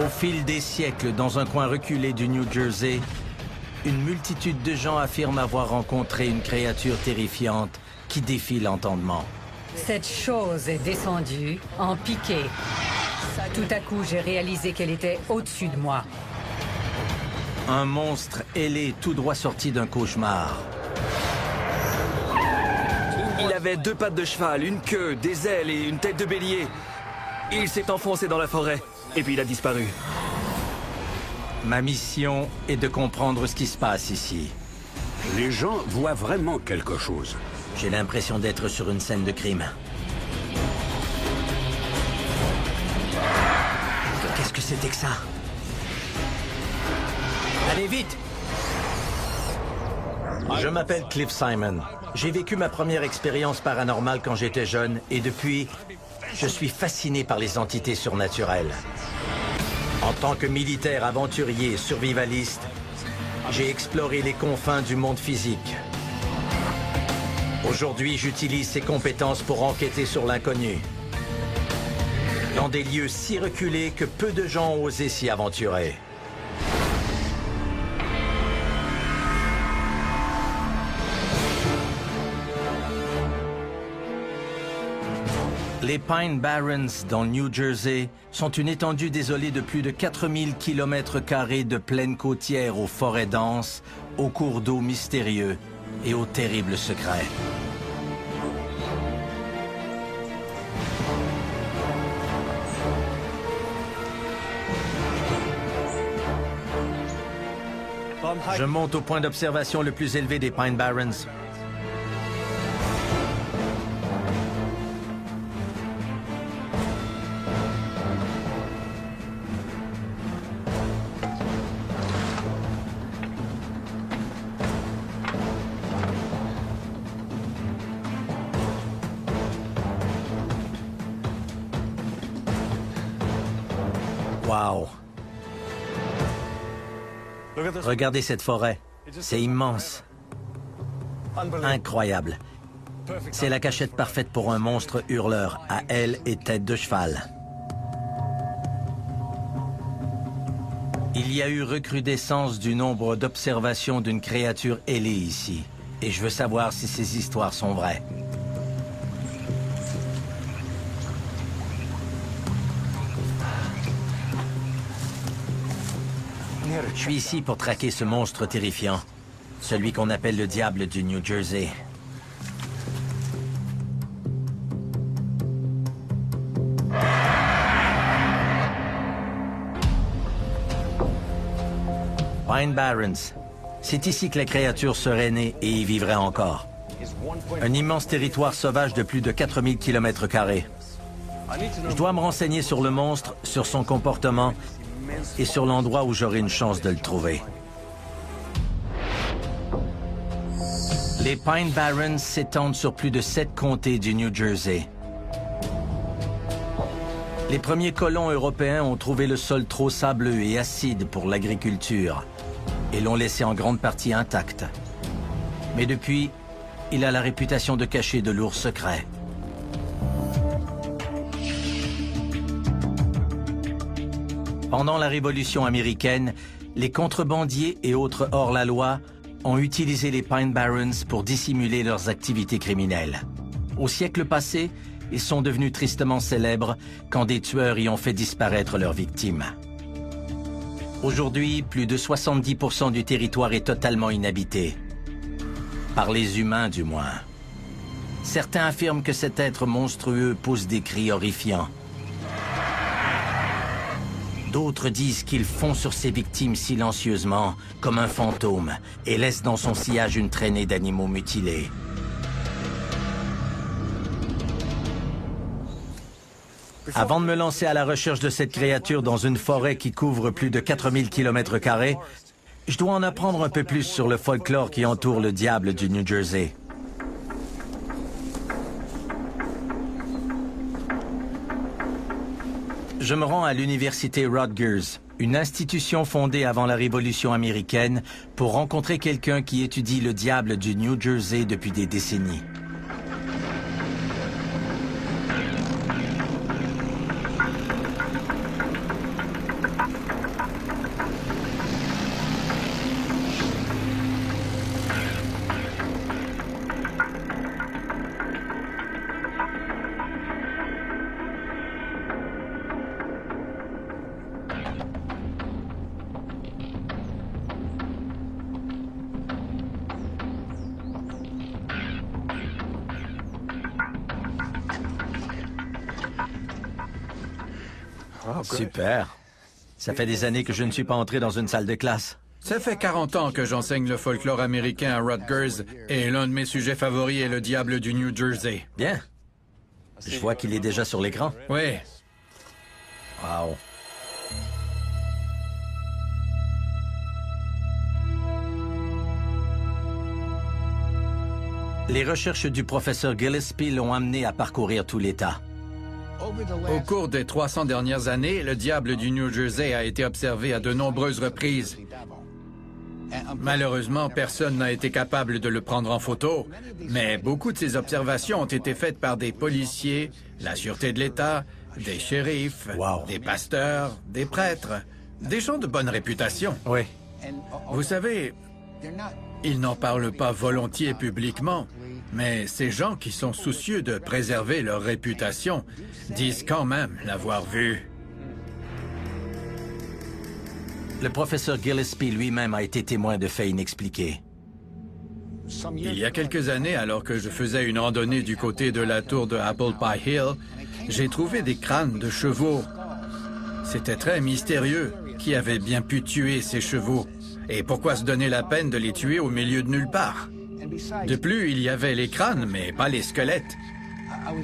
Au fil des siècles, dans un coin reculé du New Jersey, une multitude de gens affirment avoir rencontré une créature terrifiante qui défie l'entendement. Cette chose est descendue en piqué. Tout à coup, j'ai réalisé qu'elle était au-dessus de moi. Un monstre ailé tout droit sorti d'un cauchemar. Il avait 2 pattes de cheval, une queue, des ailes et une tête de bélier. Il s'est enfoncé dans la forêt, et puis il a disparu. Ma mission est de comprendre ce qui se passe ici. Les gens voient vraiment quelque chose. J'ai l'impression d'être sur une scène de crime. Qu'est-ce que c'était que ça? Allez, vite! Je m'appelle Cliff Simon. J'ai vécu ma première expérience paranormale quand j'étais jeune et depuis, je suis fasciné par les entités surnaturelles. En tant que militaire aventurier et survivaliste, j'ai exploré les confins du monde physique. Aujourd'hui, j'utilise ces compétences pour enquêter sur l'inconnu. Dans des lieux si reculés que peu de gens ont osé s'y aventurer. Les Pine Barrens, dans le New Jersey, sont une étendue désolée de plus de 4000 km² de plaines côtières aux forêts denses, aux cours d'eau mystérieux et aux terribles secrets. Je monte au point d'observation le plus élevé des Pine Barrens. Wow! Regardez cette forêt. C'est immense. Incroyable. C'est la cachette parfaite pour un monstre hurleur à aile et tête de cheval. Il y a eu recrudescence du nombre d'observations d'une créature ailée ici. Et je veux savoir si ces histoires sont vraies. Je suis ici pour traquer ce monstre terrifiant, celui qu'on appelle le diable du New Jersey. Pine Barrens. C'est ici que la créature serait née et y vivrait encore. Un immense territoire sauvage de plus de 4000 km². Je dois me renseigner sur le monstre, sur son comportement et sur l'endroit où j'aurai une chance de le trouver. Les Pine Barrens s'étendent sur plus de 7 comtés du New Jersey. Les premiers colons européens ont trouvé le sol trop sableux et acide pour l'agriculture et l'ont laissé en grande partie intact. Mais depuis, il a la réputation de cacher de lourds secrets. Pendant la Révolution américaine, les contrebandiers et autres hors-la-loi ont utilisé les Pine Barrens pour dissimuler leurs activités criminelles. Au siècle passé, ils sont devenus tristement célèbres quand des tueurs y ont fait disparaître leurs victimes. Aujourd'hui, plus de 70% du territoire est totalement inhabité. Par les humains, du moins. Certains affirment que cet être monstrueux pousse des cris horrifiants. D'autres disent qu'il fond sur ses victimes silencieusement, comme un fantôme, et laisse dans son sillage une traînée d'animaux mutilés. Avant de me lancer à la recherche de cette créature dans une forêt qui couvre plus de 4000 km², je dois en apprendre un peu plus sur le folklore qui entoure le diable du New Jersey. Je me rends à l'université Rutgers, une institution fondée avant la Révolution américaine pour rencontrer quelqu'un qui étudie le diable du New Jersey depuis des décennies. Super. Ça fait des années que je ne suis pas entré dans une salle de classe. Ça fait 40 ans que j'enseigne le folklore américain à Rutgers et l'un de mes sujets favoris est le diable du New Jersey. Bien. Je vois qu'il est déjà sur l'écran. Oui. Wow. Les recherches du professeur Gillespie l'ont amené à parcourir tout l'État. Au cours des 300 dernières années, le diable du New Jersey a été observé à de nombreuses reprises. Malheureusement, personne n'a été capable de le prendre en photo, mais beaucoup de ces observations ont été faites par des policiers, la sûreté de l'État, des shérifs, des pasteurs, des prêtres, des gens de bonne réputation. Oui. Vous savez, ils n'en parlent pas volontiers publiquement, mais ces gens qui sont soucieux de préserver leur réputation disent quand même l'avoir vu. Le professeur Gillespie lui-même a été témoin de faits inexpliqués. Il y a quelques années, alors que je faisais une randonnée du côté de la tour de Apple Pie Hill, j'ai trouvé des crânes de chevaux. C'était très mystérieux. Qui avait bien pu tuer ces chevaux? Et pourquoi se donner la peine de les tuer au milieu de nulle part? De plus, il y avait les crânes, mais pas les squelettes.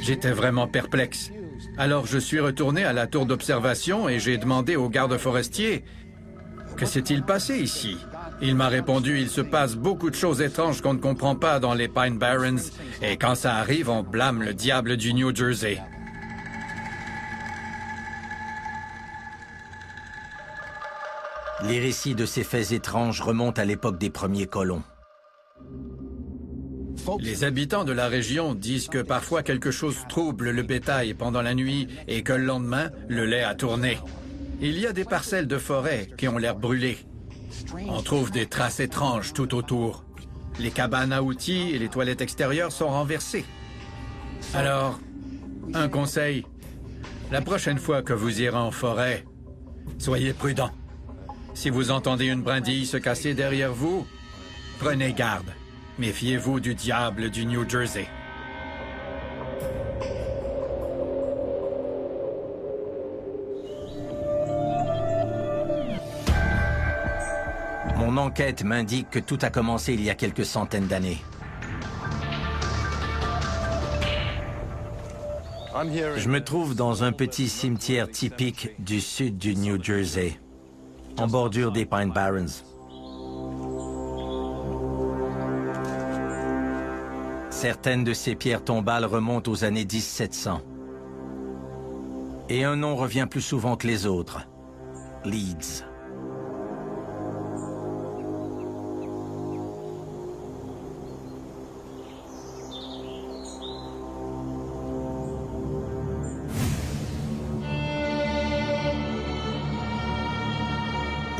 J'étais vraiment perplexe. Alors je suis retourné à la tour d'observation et j'ai demandé au garde forestier « Que s'est-il passé ici ?» Il m'a répondu « Il se passe beaucoup de choses étranges qu'on ne comprend pas dans les Pine Barrens, et quand ça arrive, on blâme le diable du New Jersey. » Les récits de ces faits étranges remontent à l'époque des premiers colons. Les habitants de la région disent que parfois quelque chose trouble le bétail pendant la nuit et que le lendemain, le lait a tourné. Il y a des parcelles de forêt qui ont l'air brûlées. On trouve des traces étranges tout autour. Les cabanes à outils et les toilettes extérieures sont renversées. Alors, un conseil. La prochaine fois que vous irez en forêt, soyez prudents. Si vous entendez une brindille se casser derrière vous, prenez garde. Méfiez-vous du diable du New Jersey. Mon enquête m'indique que tout a commencé il y a quelques centaines d'années. Je me trouve dans un petit cimetière typique du sud du New Jersey, en bordure des Pine Barrens. Certaines de ces pierres tombales remontent aux années 1700. Et un nom revient plus souvent que les autres, Leeds.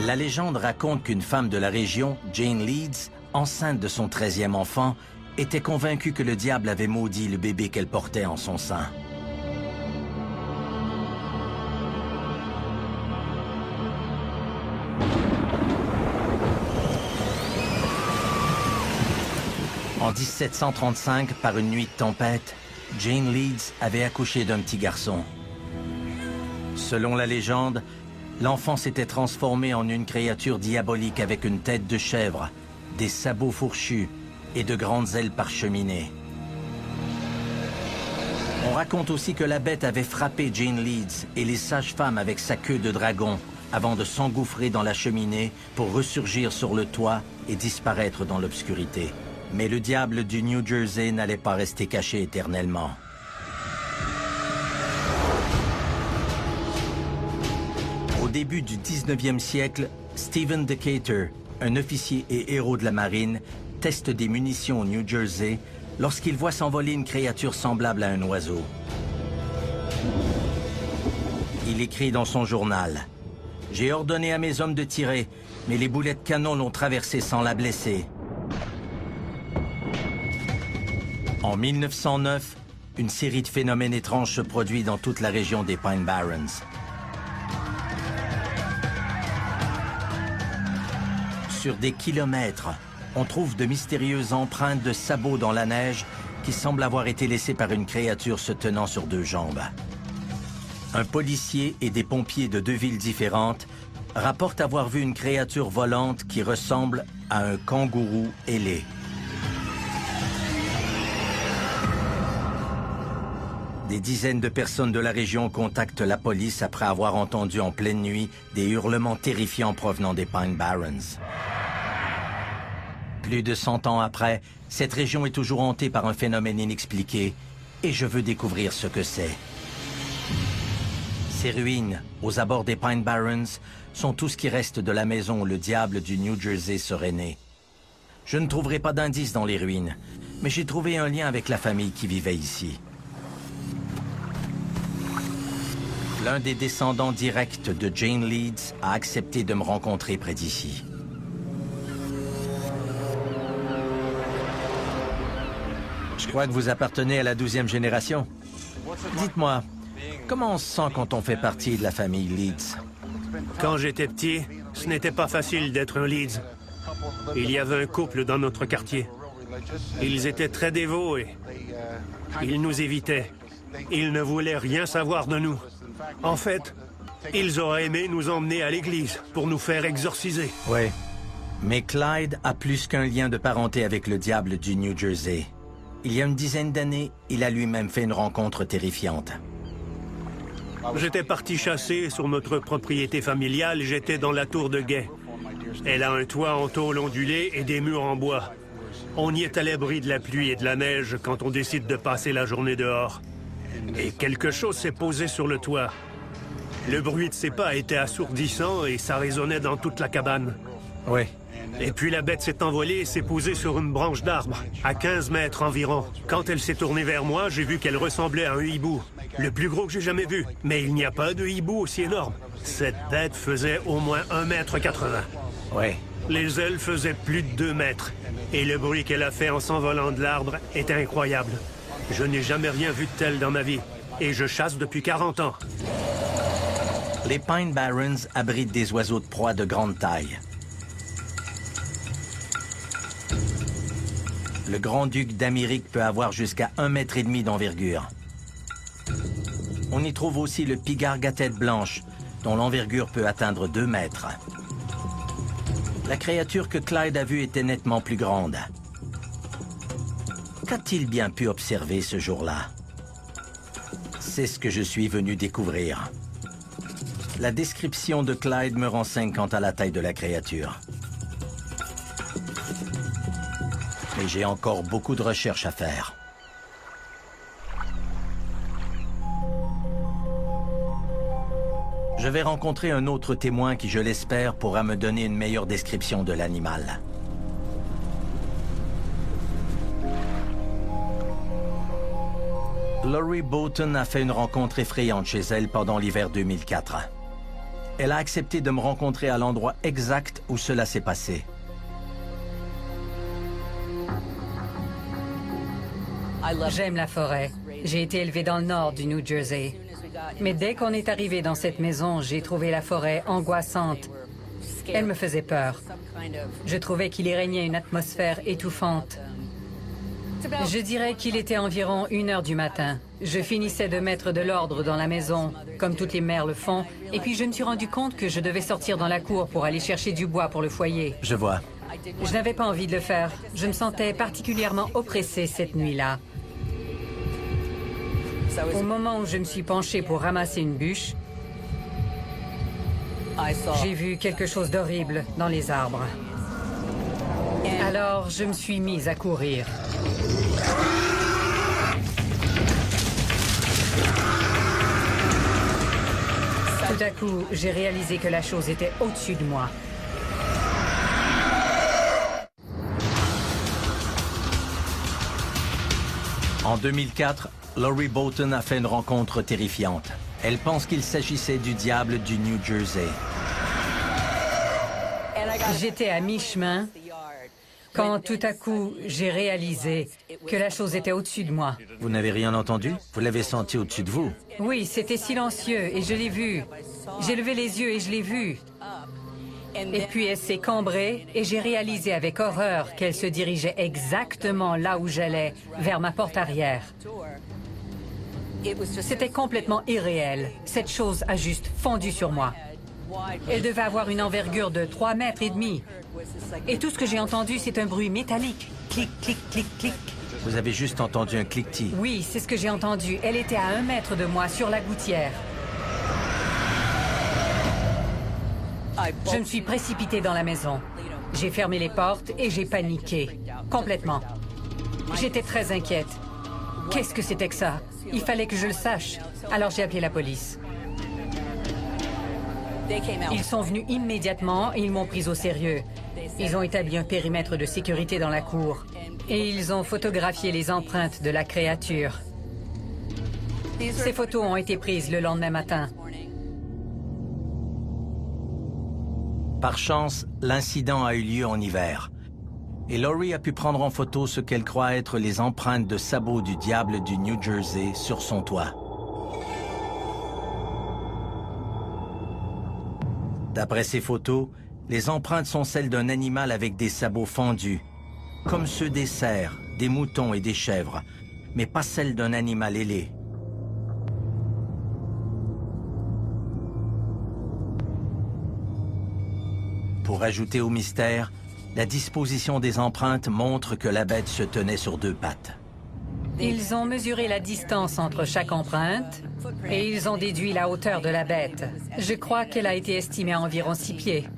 La légende raconte qu'une femme de la région, Jane Leeds, enceinte de son 13e enfant, était convaincue que le diable avait maudit le bébé qu'elle portait en son sein. En 1735, par une nuit de tempête, Jane Leeds avait accouché d'un petit garçon. Selon la légende, l'enfant s'était transformé en une créature diabolique avec une tête de chèvre, des sabots fourchus et de grandes ailes parcheminées. On raconte aussi que la bête avait frappé Jane Leeds et les sages-femmes avec sa queue de dragon avant de s'engouffrer dans la cheminée pour ressurgir sur le toit et disparaître dans l'obscurité. Mais le diable du New Jersey n'allait pas rester caché éternellement. Au début du 19e siècle, Stephen Decatur, un officier et héros de la marine, teste des munitions au New Jersey lorsqu'il voit s'envoler une créature semblable à un oiseau. Il écrit dans son journal « J'ai ordonné à mes hommes de tirer, mais les boulets de canon l'ont traversé sans la blesser. » En 1909, une série de phénomènes étranges se produit dans toute la région des Pine Barrens. Sur des kilomètres, on trouve de mystérieuses empreintes de sabots dans la neige qui semblent avoir été laissées par une créature se tenant sur deux jambes. un policier et des pompiers de 2 villes différentes rapportent avoir vu une créature volante qui ressemble à un kangourou ailé. Des dizaines de personnes de la région contactent la police après avoir entendu en pleine nuit des hurlements terrifiants provenant des Pine Barrens. Plus de 100 ans après, cette région est toujours hantée par un phénomène inexpliqué et je veux découvrir ce que c'est. Ces ruines, aux abords des Pine Barrens, sont tout ce qui reste de la maison où le diable du New Jersey serait né. Je ne trouverai pas d'indices dans les ruines, mais j'ai trouvé un lien avec la famille qui vivait ici. L'un des descendants directs de Jane Leeds a accepté de me rencontrer près d'ici. Je crois que vous appartenez à la 12e génération. Dites-moi, comment on se sent quand on fait partie de la famille Leeds? Quand j'étais petit, ce n'était pas facile d'être un Leeds. Il y avait un couple dans notre quartier. Ils étaient très dévots et ils nous évitaient. Ils ne voulaient rien savoir de nous. En fait, ils auraient aimé nous emmener à l'église pour nous faire exorciser. Oui, mais Clyde a plus qu'un lien de parenté avec le diable du New Jersey. Il y a une dizaine d'années, il a lui-même fait une rencontre terrifiante. J'étais parti chasser sur notre propriété familiale, j'étais dans la tour de guet. Elle a un toit en tôle ondulée et des murs en bois. On y est à l'abri de la pluie et de la neige quand on décide de passer la journée dehors. Et quelque chose s'est posé sur le toit. Le bruit de ses pas était assourdissant et ça résonnait dans toute la cabane. Oui. Et puis la bête s'est envolée et s'est posée sur une branche d'arbre, à 15 mètres environ. Quand elle s'est tournée vers moi, j'ai vu qu'elle ressemblait à un hibou. Le plus gros que j'ai jamais vu. Mais il n'y a pas de hibou aussi énorme. Cette bête faisait au moins 1,80 m. Oui. Les ailes faisaient plus de 2 mètres. Et le bruit qu'elle a fait en s'envolant de l'arbre était incroyable. Je n'ai jamais rien vu de tel dans ma vie. Et je chasse depuis 40 ans. Les Pine Barrens abritent des oiseaux de proie de grande taille. Le grand-duc d'Amérique peut avoir jusqu'à 1,5 m d'envergure. On y trouve aussi le pigargue à tête blanche, dont l'envergure peut atteindre 2 mètres. La créature que Clyde a vue était nettement plus grande. Qu'a-t-il bien pu observer ce jour-là? C'est ce que je suis venu découvrir. La description de Clyde me renseigne quant à la taille de la créature. Mais j'ai encore beaucoup de recherches à faire. Je vais rencontrer un autre témoin qui, je l'espère, pourra me donner une meilleure description de l'animal. Laurie Bolton a fait une rencontre effrayante chez elle pendant l'hiver 2004. Elle a accepté de me rencontrer à l'endroit exact où cela s'est passé. J'aime la forêt. J'ai été élevée dans le nord du New Jersey. Mais dès qu'on est arrivé dans cette maison, j'ai trouvé la forêt angoissante. Elle me faisait peur. Je trouvais qu'il y régnait une atmosphère étouffante. Je dirais qu'il était environ 1 h du matin. Je finissais de mettre de l'ordre dans la maison, comme toutes les mères le font, et puis je me suis rendu compte que je devais sortir dans la cour pour aller chercher du bois pour le foyer. Je vois. Je n'avais pas envie de le faire. Je me sentais particulièrement oppressée cette nuit-là. Au moment où je me suis penchée pour ramasser une bûche, j'ai vu quelque chose d'horrible dans les arbres. Alors, je me suis mise à courir. Tout à coup, j'ai réalisé que la chose était au-dessus de moi. En 2004, Laurie Bolton a fait une rencontre terrifiante. Elle pense qu'il s'agissait du diable du New Jersey. J'étais à mi-chemin quand tout à coup, j'ai réalisé que la chose était au-dessus de moi. Vous n'avez rien entendu? Vous l'avez senti au-dessus de vous? Oui, c'était silencieux et je l'ai vu. J'ai levé les yeux et je l'ai vue. Et puis elle s'est cambrée et j'ai réalisé avec horreur qu'elle se dirigeait exactement là où j'allais, vers ma porte arrière. C'était complètement irréel. Cette chose a juste fondu sur moi. Elle devait avoir une envergure de 3,5 mètres. Et tout ce que j'ai entendu, c'est un bruit métallique. Clic, clic, clic, clic. Vous avez juste entendu un cliquetis. Oui, c'est ce que j'ai entendu. Elle était à 1 mètre de moi, sur la gouttière. Je me suis précipitée dans la maison. J'ai fermé les portes et j'ai paniqué. Complètement. J'étais très inquiète. Qu'est-ce que c'était que ça? Il fallait que je le sache. Alors j'ai appelé la police. Ils sont venus immédiatement et ils m'ont pris au sérieux. Ils ont établi un périmètre de sécurité dans la cour. Et ils ont photographié les empreintes de la créature. Ces photos ont été prises le lendemain matin. Par chance, l'incident a eu lieu en hiver. Et Laurie a pu prendre en photo ce qu'elle croit être les empreintes de sabots du diable du New Jersey sur son toit. D'après ces photos, les empreintes sont celles d'un animal avec des sabots fendus, comme ceux des cerfs, des moutons et des chèvres, mais pas celles d'un animal ailé. Pour ajouter au mystère, la disposition des empreintes montre que la bête se tenait sur 2 pattes. Ils ont mesuré la distance entre chaque empreinte et ils ont déduit la hauteur de la bête. Je crois qu'elle a été estimée à environ 6 pieds.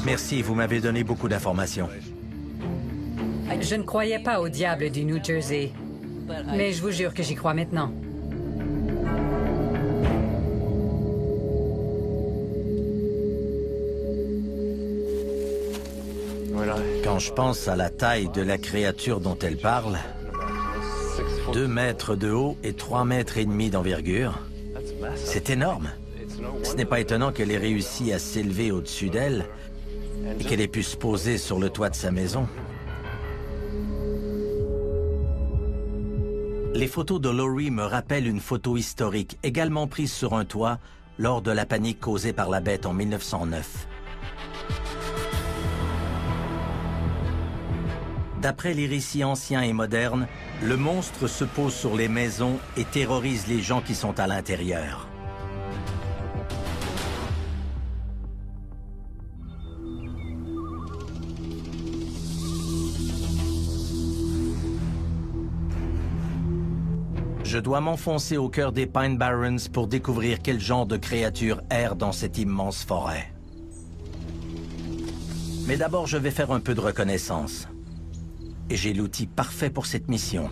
Merci, vous m'avez donné beaucoup d'informations. Je ne croyais pas au diable du New Jersey, mais je vous jure que j'y crois maintenant. Quand je pense à la taille de la créature dont elle parle, 2 mètres de haut et 3,5 mètres d'envergure, c'est énorme. Ce n'est pas étonnant qu'elle ait réussi à s'élever au-dessus d'elle et qu'elle ait pu se poser sur le toit de sa maison. Les photos de Laurie me rappellent une photo historique également prise sur un toit lors de la panique causée par la bête en 1909. D'après les récits anciens et modernes, le monstre se pose sur les maisons et terrorise les gens qui sont à l'intérieur. Je dois m'enfoncer au cœur des Pine Barrens pour découvrir quel genre de créature erre dans cette immense forêt. Mais d'abord, je vais faire un peu de reconnaissance. Et j'ai l'outil parfait pour cette mission.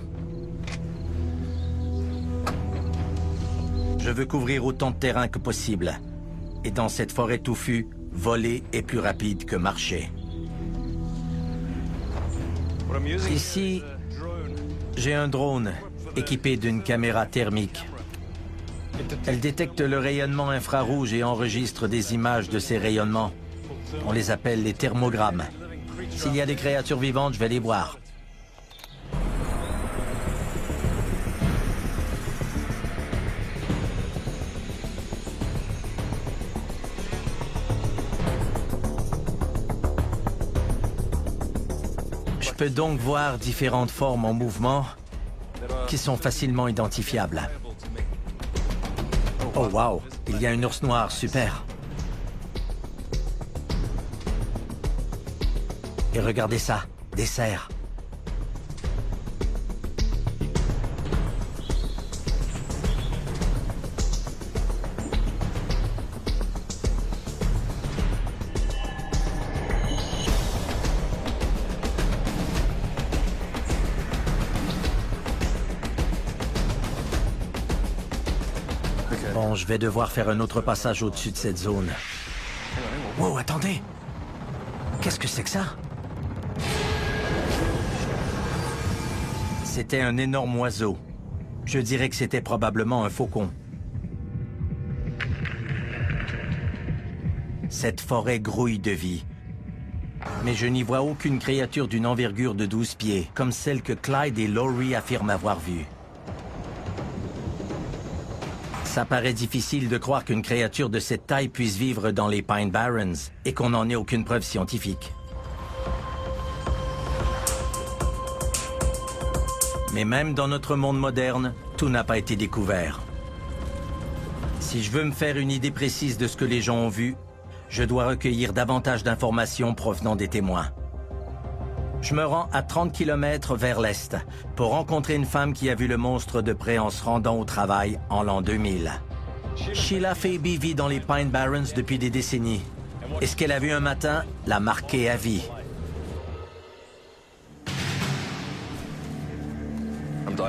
Je veux couvrir autant de terrain que possible. Et dans cette forêt touffue, voler est plus rapide que marcher. Ici, j'ai un drone équipé d'une caméra thermique. Elle détecte le rayonnement infrarouge et enregistre des images de ces rayonnements. On les appelle les thermogrammes. S'il y a des créatures vivantes, je vais les voir. Je peux donc voir différentes formes en mouvement qui sont facilement identifiables. Oh wow, il y a un ours noir, super. Et regardez ça, des cerfs. Bon, je vais devoir faire un autre passage au-dessus de cette zone. Wow, attendez! Qu'est-ce que c'est que ça? C'était un énorme oiseau. Je dirais que c'était probablement un faucon. Cette forêt grouille de vie. Mais je n'y vois aucune créature d'une envergure de 12 pieds, comme celle que Clyde et Laurie affirment avoir vue. Ça paraît difficile de croire qu'une créature de cette taille puisse vivre dans les Pine Barrens et qu'on n'en ait aucune preuve scientifique. Mais même dans notre monde moderne, tout n'a pas été découvert. Si je veux me faire une idée précise de ce que les gens ont vu, je dois recueillir davantage d'informations provenant des témoins. Je me rends à 30 km vers l'est pour rencontrer une femme qui a vu le monstre de près en se rendant au travail en l'an 2000. Sheila Faby vit dans les Pine Barrens depuis des décennies. Et ce qu'elle a vu un matin l'a marqué à vie.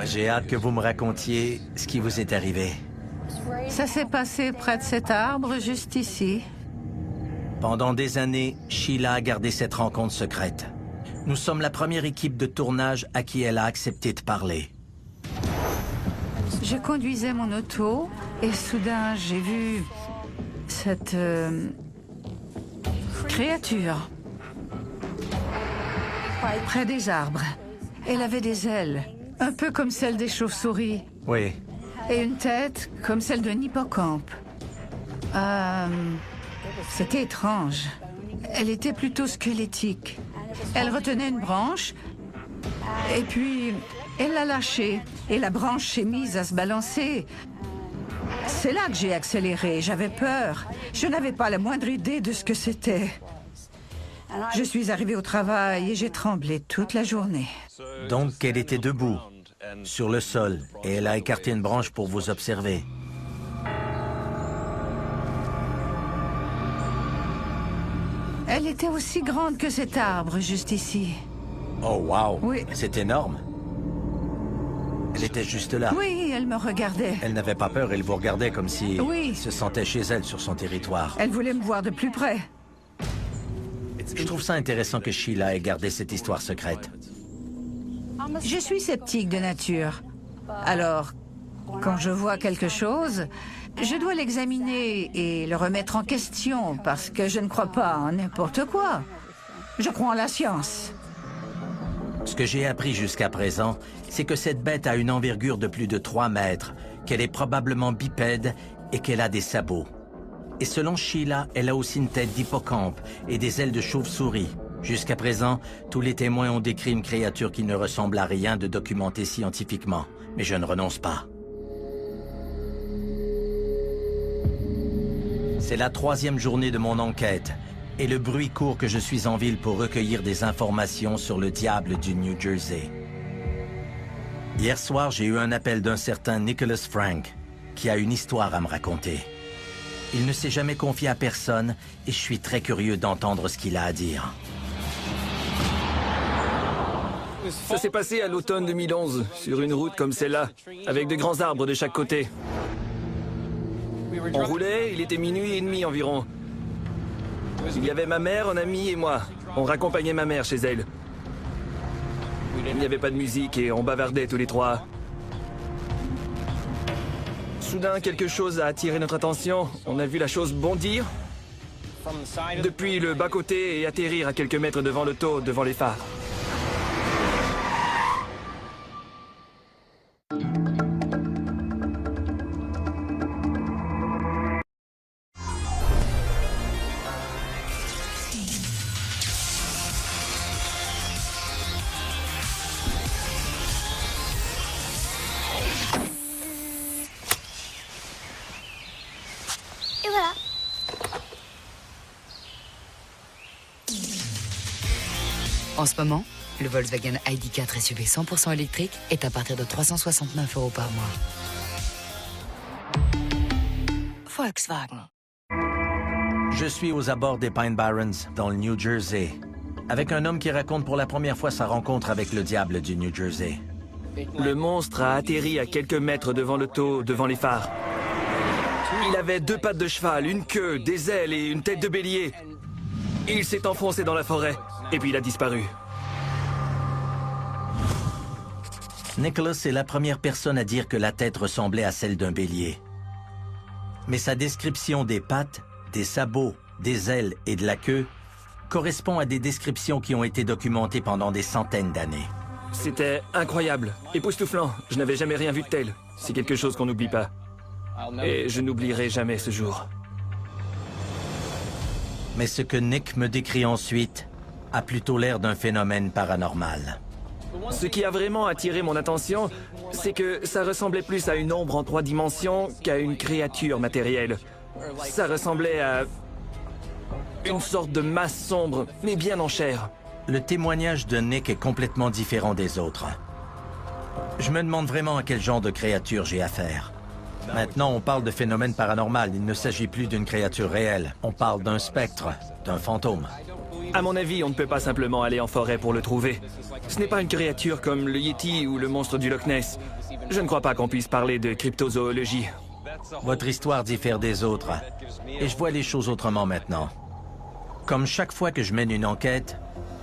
J'ai hâte que vous me racontiez ce qui vous est arrivé. Ça s'est passé près de cet arbre, juste ici. Pendant des années, Sheila a gardé cette rencontre secrète. Nous sommes la première équipe de tournage à qui elle a accepté de parler. Je conduisais mon auto et soudain j'ai vu cette créature près des arbres. Elle avait des ailes, un peu comme celles des chauves-souris, Oui. et une tête comme celle d'un hippocampe. C'était étrange. Elle était plutôt squelettique. Elle retenait une branche, et puis elle l'a lâchée, et la branche s'est mise à se balancer. C'est là que j'ai accéléré, j'avais peur. Je n'avais pas la moindre idée de ce que c'était. Je suis arrivée au travail et j'ai tremblé toute la journée. Donc, elle était debout, sur le sol, et elle a écarté une branche pour vous observer. Elle était aussi grande que cet arbre, juste ici. Oh, wow! Oui. C'est énorme. Elle était juste là. Oui, elle me regardait. Elle n'avait pas peur, elle vous regardait comme si Oui. elle se sentait chez elle sur son territoire. Elle voulait me voir de plus près. Je trouve ça intéressant que Sheila ait gardé cette histoire secrète. Je suis sceptique de nature. Alors, quand je vois quelque chose, je dois l'examiner et le remettre en question parce que je ne crois pas en n'importe quoi. Je crois en la science. Ce que j'ai appris jusqu'à présent, c'est que cette bête a une envergure de plus de 3 mètres, qu'elle est probablement bipède et qu'elle a des sabots. Et selon Sheila, elle a aussi une tête d'hippocampe et des ailes de chauve-souris. Jusqu'à présent, tous les témoins ont décrit une créature qui ne ressemble à rien de documenté scientifiquement. Mais je ne renonce pas. C'est la 3e journée de mon enquête. Et le bruit court que je suis en ville pour recueillir des informations sur le diable du New Jersey. Hier soir, j'ai eu un appel d'un certain Nicholas Frank, qui a une histoire à me raconter. Il ne s'est jamais confié à personne et je suis très curieux d'entendre ce qu'il a à dire. Ça s'est passé à l'automne 2011, sur une route comme celle-là, avec de grands arbres de chaque côté. On roulait, il était minuit et demi environ. Il y avait ma mère, un ami et moi. On raccompagnait ma mère chez elle. Il n'y avait pas de musique et on bavardait tous les trois. Soudain, quelque chose a attiré notre attention. On a vu la chose bondir depuis le bas-côté et atterrir à quelques mètres devant l'auto, devant les phares. Et voilà. En ce moment, le Volkswagen ID4 SUV 100% électrique est à partir de 369 € par mois. Volkswagen. Je suis aux abords des Pine Barrens, dans le New Jersey, avec un homme qui raconte pour la première fois sa rencontre avec le diable du New Jersey. Le monstre a atterri à quelques mètres devant l'auto, devant les phares. Il avait 2 pattes de cheval, une queue, des ailes et une tête de bélier. Il s'est enfoncé dans la forêt, et puis il a disparu. Nicholas est la première personne à dire que la tête ressemblait à celle d'un bélier. Mais sa description des pattes, des sabots, des ailes et de la queue correspond à des descriptions qui ont été documentées pendant des centaines d'années. C'était incroyable, époustouflant. Je n'avais jamais rien vu de tel. C'est quelque chose qu'on n'oublie pas. Et je n'oublierai jamais ce jour. Mais ce que Nick me décrit ensuite a plutôt l'air d'un phénomène paranormal. Ce qui a vraiment attiré mon attention, c'est que ça ressemblait plus à une ombre en 3 dimensions qu'à une créature matérielle. Ça ressemblait à une sorte de masse sombre, mais bien en chair. Le témoignage de Nick est complètement différent des autres. Je me demande vraiment à quel genre de créature j'ai affaire. Maintenant, on parle de phénomène paranormal. Il ne s'agit plus d'une créature réelle. On parle d'un spectre, d'un fantôme. À mon avis, on ne peut pas simplement aller en forêt pour le trouver. Ce n'est pas une créature comme le Yeti ou le monstre du Loch Ness. Je ne crois pas qu'on puisse parler de cryptozoologie. Votre histoire diffère des autres. Et je vois les choses autrement maintenant. Comme chaque fois que je mène une enquête,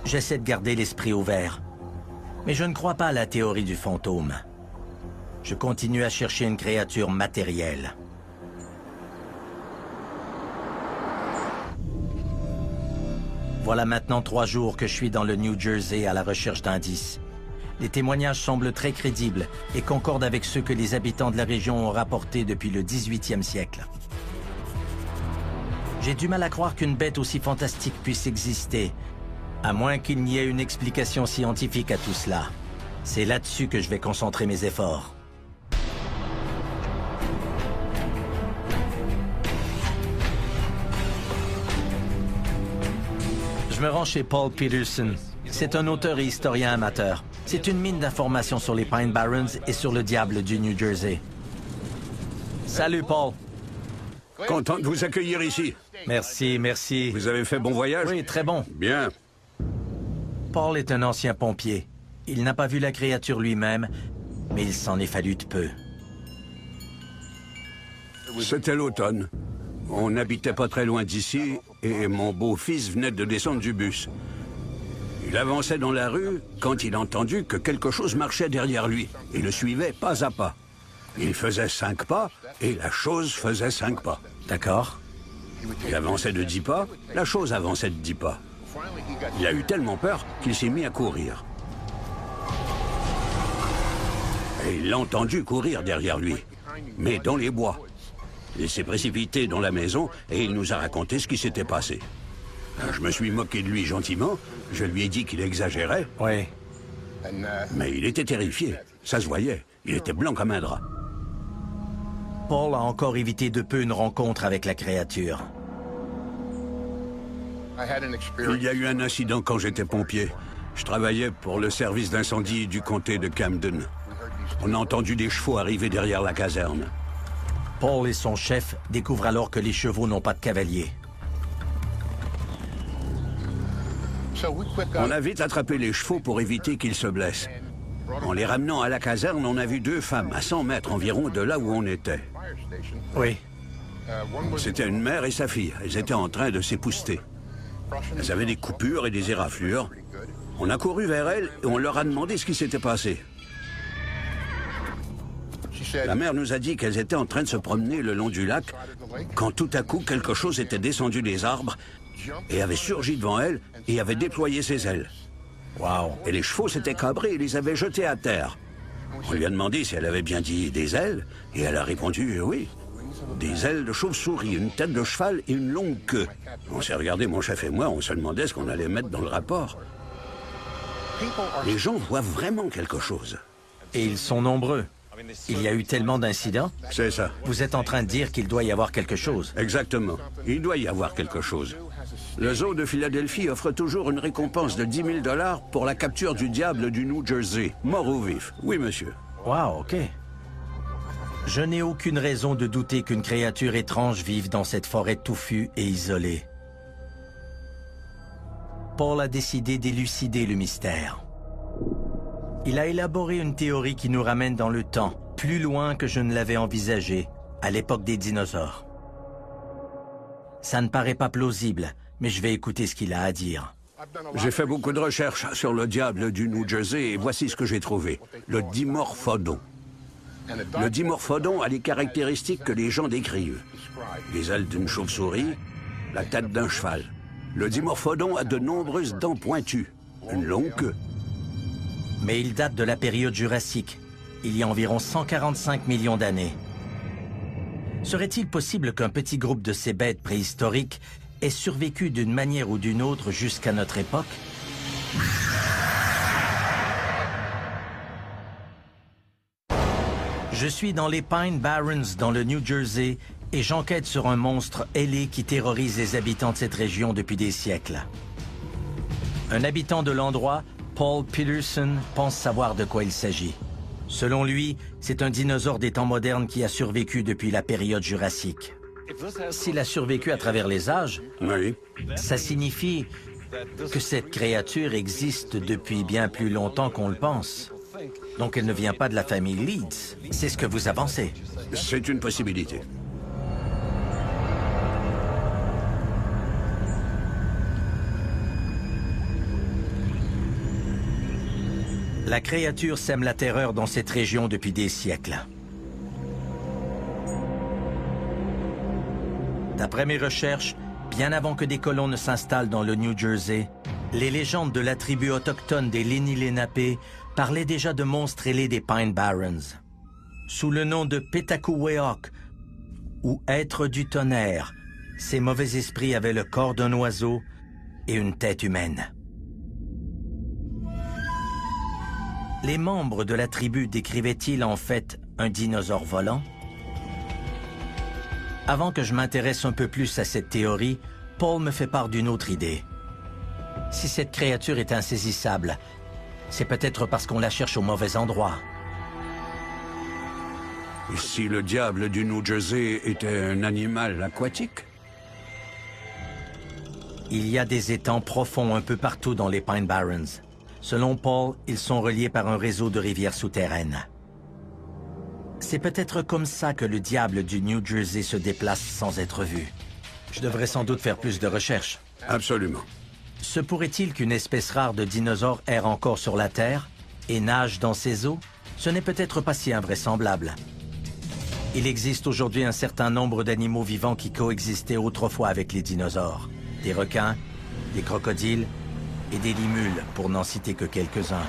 j'essaie de garder l'esprit ouvert. Mais je ne crois pas à la théorie du fantôme. Je continue à chercher une créature matérielle. Voilà maintenant 3 jours que je suis dans le New Jersey à la recherche d'indices. Les témoignages semblent très crédibles et concordent avec ceux que les habitants de la région ont rapportés depuis le 18e siècle. J'ai du mal à croire qu'une bête aussi fantastique puisse exister, à moins qu'il n'y ait une explication scientifique à tout cela. C'est là-dessus que je vais concentrer mes efforts. Je me rends chez Paul Peterson. C'est un auteur et historien amateur. C'est une mine d'informations sur les Pine Barrens et sur le diable du New Jersey. Salut, Paul. Content de vous accueillir ici. Merci, merci. Vous avez fait bon voyage? Oui, très bon. Bien. Paul est un ancien pompier. Il n'a pas vu la créature lui-même, mais il s'en est fallu de peu. C'était l'automne. On n'habitait pas très loin d'ici et mon beau-fils venait de descendre du bus. Il avançait dans la rue quand il a entendu que quelque chose marchait derrière lui et le suivait pas à pas. Il faisait 5 pas et la chose faisait 5 pas. D'accord. Il avançait de 10 pas, la chose avançait de 10 pas. Il a eu tellement peur qu'il s'est mis à courir. Et il l'a entendu courir derrière lui, mais dans les bois. Il s'est précipité dans la maison et il nous a raconté ce qui s'était passé. Je me suis moqué de lui gentiment, je lui ai dit qu'il exagérait. Oui. Mais il était terrifié, ça se voyait, il était blanc comme un drap. Paul a encore évité de peu une rencontre avec la créature. Il y a eu un incident quand j'étais pompier. Je travaillais pour le service d'incendie du comté de Camden. On a entendu des chevaux arriver derrière la caserne. Paul et son chef découvrent alors que les chevaux n'ont pas de cavalier. On a vite attrapé les chevaux pour éviter qu'ils se blessent. En les ramenant à la caserne, on a vu 2 femmes à 100 mètres environ de là où on était. Oui. C'était une mère et sa fille. Elles étaient en train de s'épousseter. Elles avaient des coupures et des éraflures. On a couru vers elles et on leur a demandé ce qui s'était passé. La mère nous a dit qu'elles étaient en train de se promener le long du lac quand tout à coup quelque chose était descendu des arbres et avait surgi devant elles et avait déployé ses ailes. Wow. Et les chevaux s'étaient cabrés et les avaient jetés à terre. On lui a demandé si elle avait bien dit des ailes et elle a répondu oui. Des ailes de chauve-souris, une tête de cheval et une longue queue. On s'est regardé, mon chef et moi, on se demandait ce qu'on allait mettre dans le rapport. Les gens voient vraiment quelque chose. Et ils sont nombreux. Il y a eu tellement d'incidents. C'est ça. Vous êtes en train de dire qu'il doit y avoir quelque chose. Exactement. Il doit y avoir quelque chose. Le zoo de Philadelphie offre toujours une récompense de 10 000 $ pour la capture du diable du New Jersey, mort ou vif. Oui, monsieur. Wow, OK. Je n'ai aucune raison de douter qu'une créature étrange vive dans cette forêt touffue et isolée. Paul a décidé d'élucider le mystère. Il a élaboré une théorie qui nous ramène dans le temps, plus loin que je ne l'avais envisagé, à l'époque des dinosaures. Ça ne paraît pas plausible, mais je vais écouter ce qu'il a à dire. J'ai fait beaucoup de recherches sur le diable du New Jersey et voici ce que j'ai trouvé. Le dimorphodon. Le dimorphodon a les caractéristiques que les gens décrivent. Les ailes d'une chauve-souris, la tête d'un cheval. Le dimorphodon a de nombreuses dents pointues, une longue queue. Mais il date de la période jurassique, il y a environ 145 millions d'années. Serait-il possible qu'un petit groupe de ces bêtes préhistoriques ait survécu d'une manière ou d'une autre jusqu'à notre époque? Je suis dans les Pine Barrens, dans le New Jersey, et j'enquête sur un monstre ailé qui terrorise les habitants de cette région depuis des siècles. Un habitant de l'endroit, Paul Peterson, pense savoir de quoi il s'agit. Selon lui, c'est un dinosaure des temps modernes qui a survécu depuis la période jurassique. S'il a survécu à travers les âges, Oui. ça signifie que cette créature existe depuis bien plus longtemps qu'on le pense. Donc elle ne vient pas de la famille Leeds. C'est ce que vous avancez. C'est une possibilité. La créature sème la terreur dans cette région depuis des siècles. D'après mes recherches, bien avant que des colons ne s'installent dans le New Jersey, les légendes de la tribu autochtone des Lenni Lenape parlaient déjà de monstres ailés des Pine Barrens. Sous le nom de Petakuweok, ou être du tonnerre, ces mauvais esprits avaient le corps d'un oiseau et une tête humaine. Les membres de la tribu décrivaient-ils en fait un dinosaure volant? Avant que je m'intéresse un peu plus à cette théorie, Paul me fait part d'une autre idée. Si cette créature est insaisissable, c'est peut-être parce qu'on la cherche au mauvais endroit. Et si le diable du New Jersey était un animal aquatique? Il y a des étangs profonds un peu partout dans les Pine Barrens. Selon Paul, ils sont reliés par un réseau de rivières souterraines. C'est peut-être comme ça que le diable du New Jersey se déplace sans être vu. Je devrais sans doute faire plus de recherches. Absolument. Se pourrait-il qu'une espèce rare de dinosaure erre encore sur la Terre et nage dans ses eaux? Ce n'est peut-être pas si invraisemblable. Il existe aujourd'hui un certain nombre d'animaux vivants qui coexistaient autrefois avec les dinosaures. Des requins, des crocodiles et des limules, pour n'en citer que quelques-uns.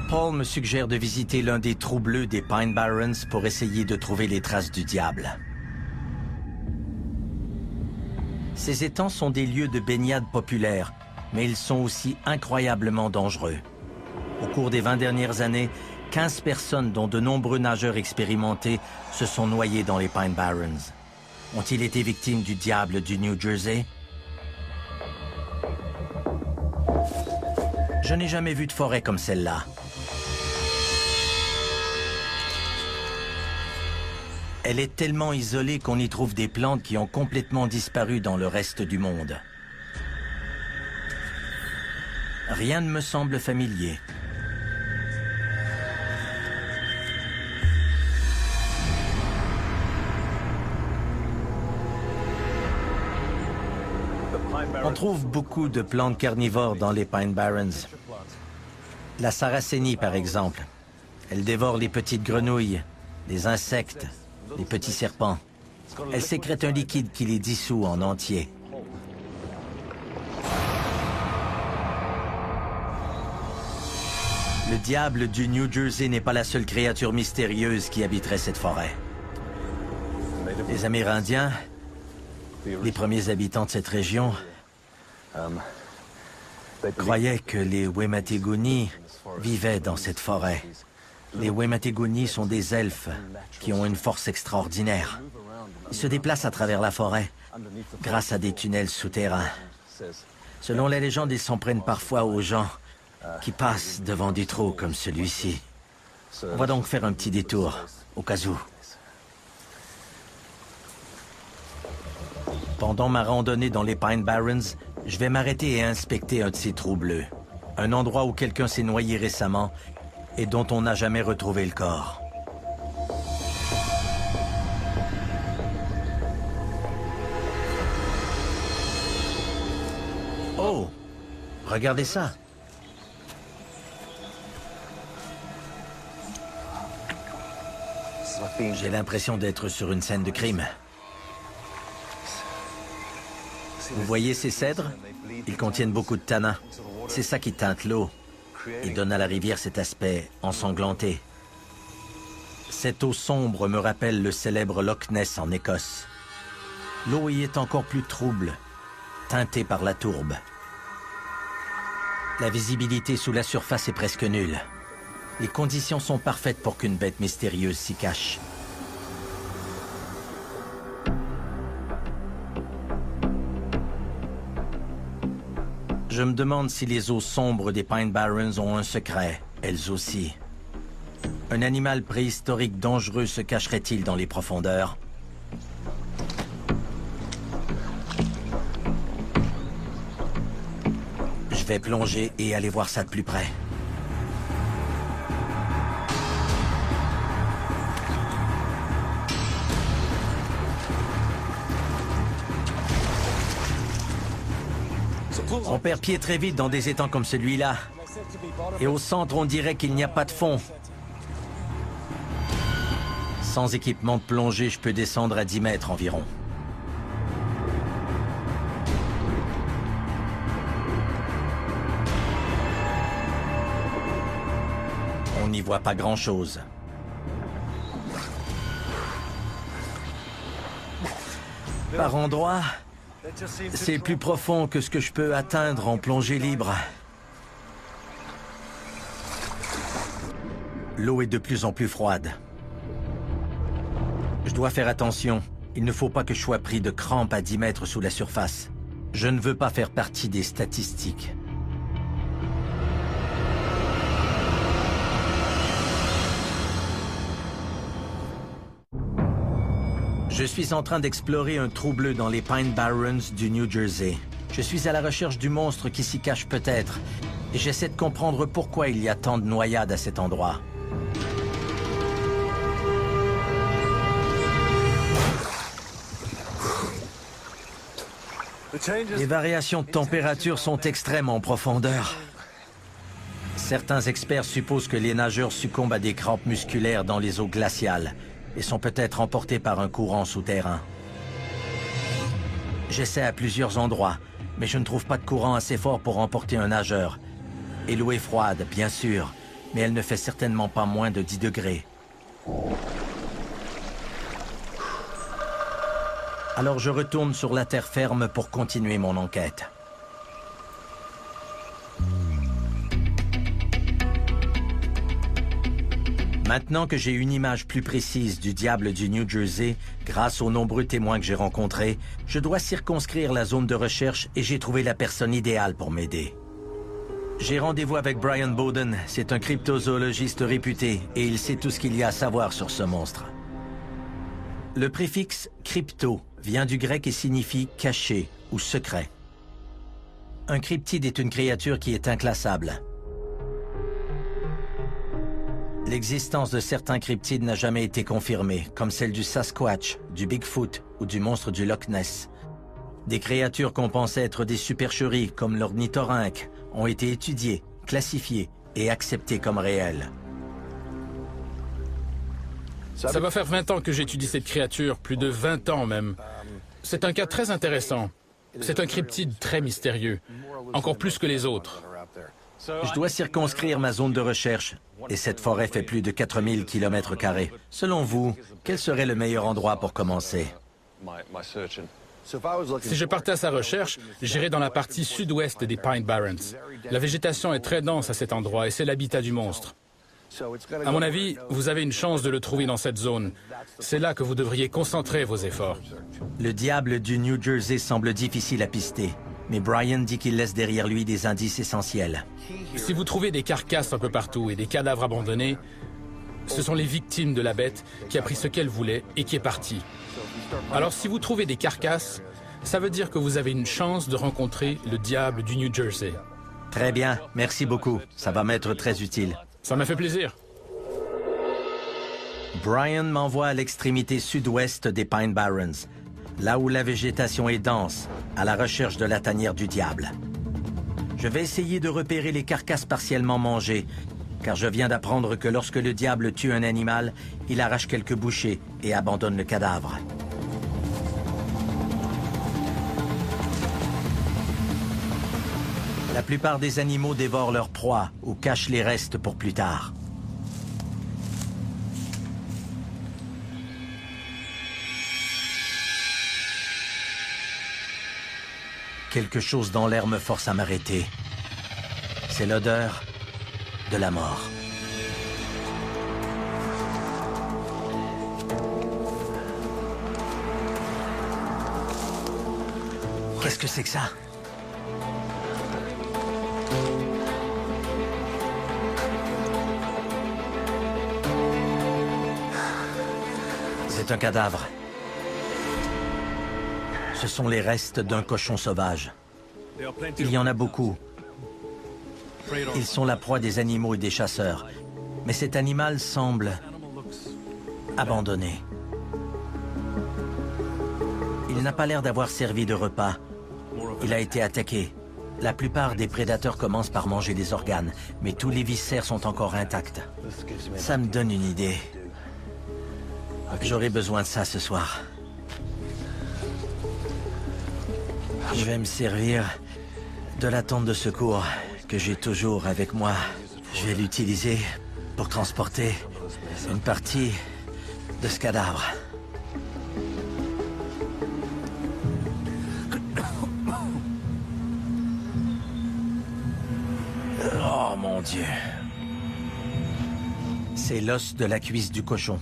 Paul me suggère de visiter l'un des trous bleus des Pine Barrens pour essayer de trouver les traces du diable. Ces étangs sont des lieux de baignade populaires, mais ils sont aussi incroyablement dangereux. Au cours des 20 dernières années, 15 personnes, dont de nombreux nageurs expérimentés, se sont noyés dans les Pine Barrens. Ont-ils été victimes du diable du New Jersey? Je n'ai jamais vu de forêt comme celle-là. Elle est tellement isolée qu'on y trouve des plantes qui ont complètement disparu dans le reste du monde. Rien ne me semble familier. On trouve beaucoup de plantes carnivores dans les Pine Barrens. La sarracénie, par exemple. Elle dévore les petites grenouilles, les insectes, les petits serpents. Elle sécrète un liquide qui les dissout en entier. Le diable du New Jersey n'est pas la seule créature mystérieuse qui habiterait cette forêt. Les Amérindiens, les premiers habitants de cette région, croyaient que les Wematiguni vivaient dans cette forêt. Les Wematiguni sont des elfes qui ont une force extraordinaire. Ils se déplacent à travers la forêt grâce à des tunnels souterrains. Selon la légende, ils s'en prennent parfois aux gens qui passent devant des trous comme celui-ci. On va donc faire un petit détour, au cas où. Pendant ma randonnée dans les Pine Barrens, je vais m'arrêter et inspecter un de ces trous bleus. Un endroit où quelqu'un s'est noyé récemment et dont on n'a jamais retrouvé le corps. Oh! Regardez ça! J'ai l'impression d'être sur une scène de crime. Vous voyez ces cèdres? Ils contiennent beaucoup de tanin. C'est ça qui teinte l'eau et donne à la rivière cet aspect ensanglanté. Cette eau sombre me rappelle le célèbre Loch Ness en Écosse. L'eau y est encore plus trouble, teintée par la tourbe. La visibilité sous la surface est presque nulle. Les conditions sont parfaites pour qu'une bête mystérieuse s'y cache. Je me demande si les eaux sombres des Pine Barrens ont un secret, elles aussi. Un animal préhistorique dangereux se cacherait-il dans les profondeurs? Je vais plonger et aller voir ça de plus près. On perd pied très vite dans des étangs comme celui-là. Et au centre, on dirait qu'il n'y a pas de fond. Sans équipement de plongée, je peux descendre à 10 mètres environ. On n'y voit pas grand-chose. Par endroits, c'est plus profond que ce que je peux atteindre en plongée libre. L'eau est de plus en plus froide. Je dois faire attention. Il ne faut pas que je sois pris de crampes à 10 mètres sous la surface. Je ne veux pas faire partie des statistiques. Je suis en train d'explorer un trou bleu dans les Pine Barrens du New Jersey. Je suis à la recherche du monstre qui s'y cache peut-être, et j'essaie de comprendre pourquoi il y a tant de noyades à cet endroit. Les variations de température sont extrêmes en profondeur. Certains experts supposent que les nageurs succombent à des crampes musculaires dans les eaux glaciales et sont peut-être emportés par un courant souterrain. J'essaie à plusieurs endroits, mais je ne trouve pas de courant assez fort pour emporter un nageur. Et l'eau est froide, bien sûr, mais elle ne fait certainement pas moins de 10 degrés. Alors je retourne sur la terre ferme pour continuer mon enquête. Maintenant que j'ai une image plus précise du diable du New Jersey, grâce aux nombreux témoins que j'ai rencontrés, je dois circonscrire la zone de recherche et j'ai trouvé la personne idéale pour m'aider. J'ai rendez-vous avec Brian Bowden, c'est un cryptozoologiste réputé et il sait tout ce qu'il y a à savoir sur ce monstre. Le préfixe « crypto » vient du grec et signifie « caché » ou « secret ». Un cryptide est une créature qui est inclassable. L'existence de certains cryptides n'a jamais été confirmée, comme celle du Sasquatch, du Bigfoot ou du monstre du Loch Ness. Des créatures qu'on pensait être des supercheries, comme l'ornithorynque, ont été étudiées, classifiées et acceptées comme réelles. Ça va faire 20 ans que j'étudie cette créature, plus de 20 ans même. C'est un cas très intéressant. C'est un cryptide très mystérieux, encore plus que les autres. Je dois circonscrire ma zone de recherche, et cette forêt fait plus de 4000 km². Selon vous, quel serait le meilleur endroit pour commencer? Si je partais à sa recherche, j'irais dans la partie sud-ouest des Pine Barrens. La végétation est très dense à cet endroit et c'est l'habitat du monstre. À mon avis, vous avez une chance de le trouver dans cette zone. C'est là que vous devriez concentrer vos efforts. Le diable du New Jersey semble difficile à pister, mais Brian dit qu'il laisse derrière lui des indices essentiels. Si vous trouvez des carcasses un peu partout et des cadavres abandonnés, ce sont les victimes de la bête qui a pris ce qu'elle voulait et qui est partie. Alors si vous trouvez des carcasses, ça veut dire que vous avez une chance de rencontrer le diable du New Jersey. Très bien, merci beaucoup. Ça va m'être très utile. Ça m'a fait plaisir. Brian m'envoie à l'extrémité sud-ouest des Pine Barrens, là où la végétation est dense, à la recherche de la tanière du diable. Je vais essayer de repérer les carcasses partiellement mangées, car je viens d'apprendre que lorsque le diable tue un animal, il arrache quelques bouchées et abandonne le cadavre. La plupart des animaux dévorent leur proie ou cachent les restes pour plus tard. Quelque chose dans l'air me force à m'arrêter. C'est l'odeur de la mort. Qu'est-ce que c'est que ça? C'est un cadavre. Ce sont les restes d'un cochon sauvage. Il y en a beaucoup. Ils sont la proie des animaux et des chasseurs. Mais cet animal semble abandonné. Il n'a pas l'air d'avoir servi de repas. Il a été attaqué. La plupart des prédateurs commencent par manger des organes, mais tous les viscères sont encore intacts. Ça me donne une idée. J'aurai besoin de ça ce soir. Je vais me servir de la tente de secours que j'ai toujours avec moi. Je vais l'utiliser pour transporter une partie de ce cadavre. Oh mon Dieu. C'est l'os de la cuisse du cochon.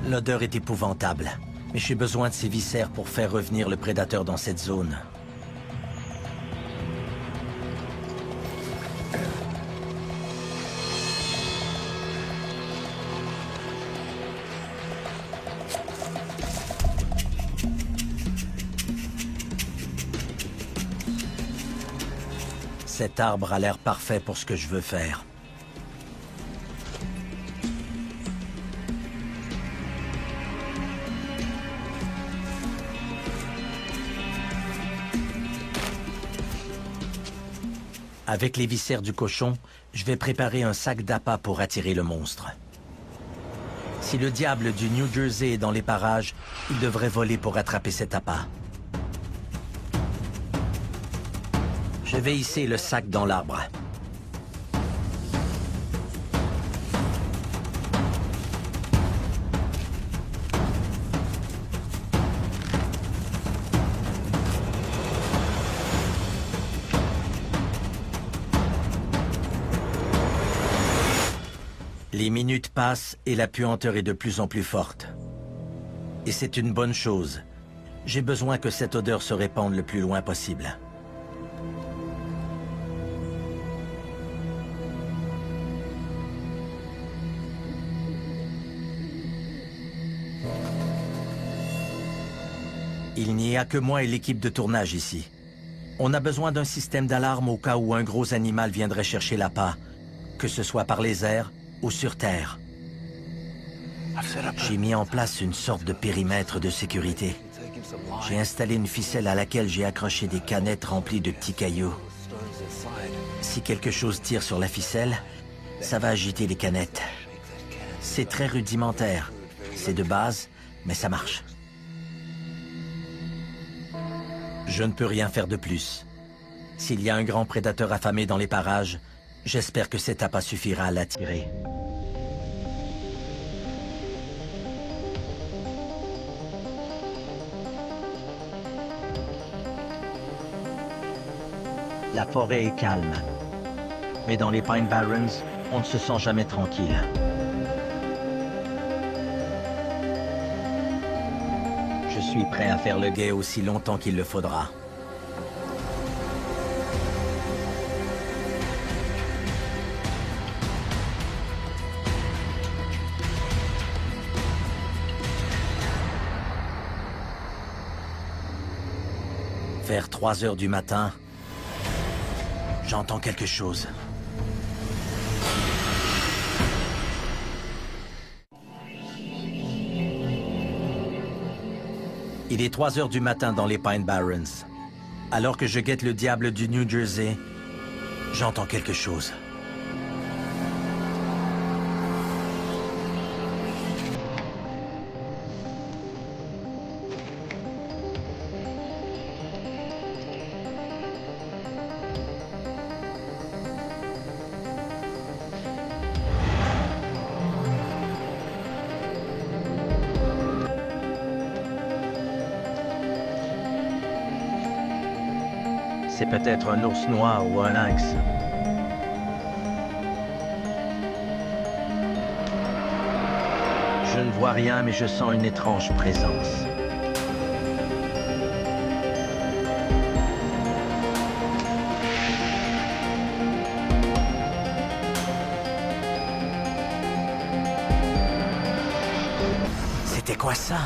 L'odeur est épouvantable, mais j'ai besoin de ces viscères pour faire revenir le prédateur dans cette zone. Cet arbre a l'air parfait pour ce que je veux faire. Avec les viscères du cochon, je vais préparer un sac d'appât pour attirer le monstre. Si le diable du New Jersey est dans les parages, il devrait voler pour attraper cet appât. Je vais hisser le sac dans l'arbre. Les minutes passent et la puanteur est de plus en plus forte. Et c'est une bonne chose. J'ai besoin que cette odeur se répande le plus loin possible. Il n'y a que moi et l'équipe de tournage ici. On a besoin d'un système d'alarme au cas où un gros animal viendrait chercher l'appât, que ce soit par les airs ou sur terre. J'ai mis en place une sorte de périmètre de sécurité. J'ai installé une ficelle à laquelle j'ai accroché des canettes remplies de petits cailloux. Si quelque chose tire sur la ficelle, ça va agiter les canettes. C'est très rudimentaire. C'est de base, mais ça marche. Je ne peux rien faire de plus. S'il y a un grand prédateur affamé dans les parages, j'espère que cet appât suffira à l'attirer. La forêt est calme. Mais dans les Pine Barrens, on ne se sent jamais tranquille. Je suis prêt à faire le guet aussi longtemps qu'il le faudra. Vers 3 heures du matin, j'entends quelque chose. Il est 3 heures du matin dans les Pine Barrens. Alors que je guette le diable du New Jersey, j'entends quelque chose. C'est peut-être un ours noir ou un lynx. Je ne vois rien, mais je sens une étrange présence. C'était quoi ça?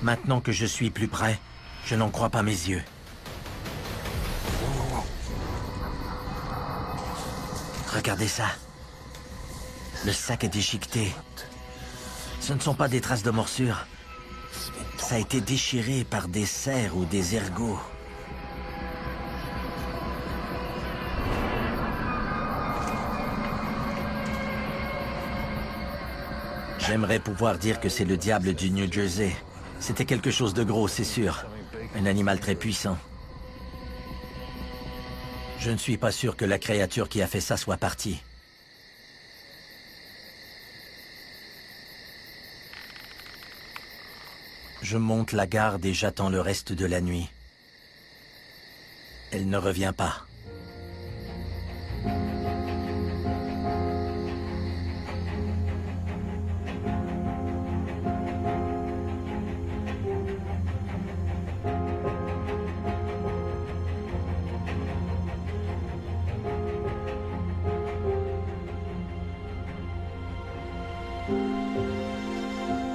Maintenant que je suis plus près, je n'en crois pas mes yeux. Regardez ça. Le sac est déchiqueté. Ce ne sont pas des traces de morsure. Ça a été déchiré par des cerfs ou des ergots. J'aimerais pouvoir dire que c'est le diable du New Jersey. C'était quelque chose de gros, c'est sûr. Un animal très puissant. Je ne suis pas sûr que la créature qui a fait ça soit partie. Je monte la garde et j'attends le reste de la nuit. Elle ne revient pas.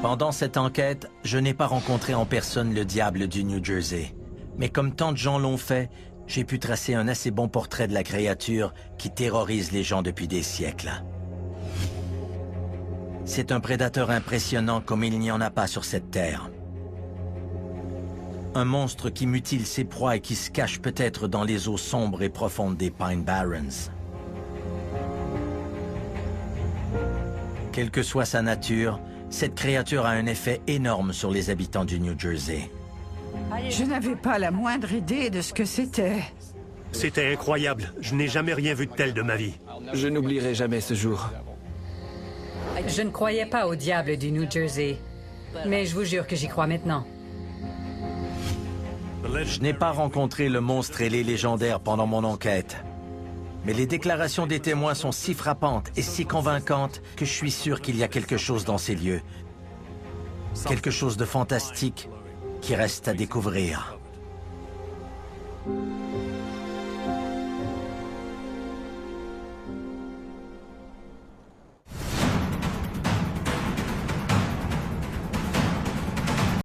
Pendant cette enquête, je n'ai pas rencontré en personne le diable du New Jersey. Mais comme tant de gens l'ont fait, j'ai pu tracer un assez bon portrait de la créature qui terrorise les gens depuis des siècles. C'est un prédateur impressionnant comme il n'y en a pas sur cette terre. Un monstre qui mutile ses proies et qui se cache peut-être dans les eaux sombres et profondes des Pine Barrens. Quelle que soit sa nature, cette créature a un effet énorme sur les habitants du New Jersey. Je n'avais pas la moindre idée de ce que c'était. C'était incroyable. Je n'ai jamais rien vu de tel de ma vie. Je n'oublierai jamais ce jour. Je ne croyais pas au diable du New Jersey, mais je vous jure que j'y crois maintenant. Je n'ai pas rencontré le monstre ailé légendaire pendant mon enquête. Mais les déclarations des témoins sont si frappantes et si convaincantes que je suis sûr qu'il y a quelque chose dans ces lieux. Quelque chose de fantastique qui reste à découvrir.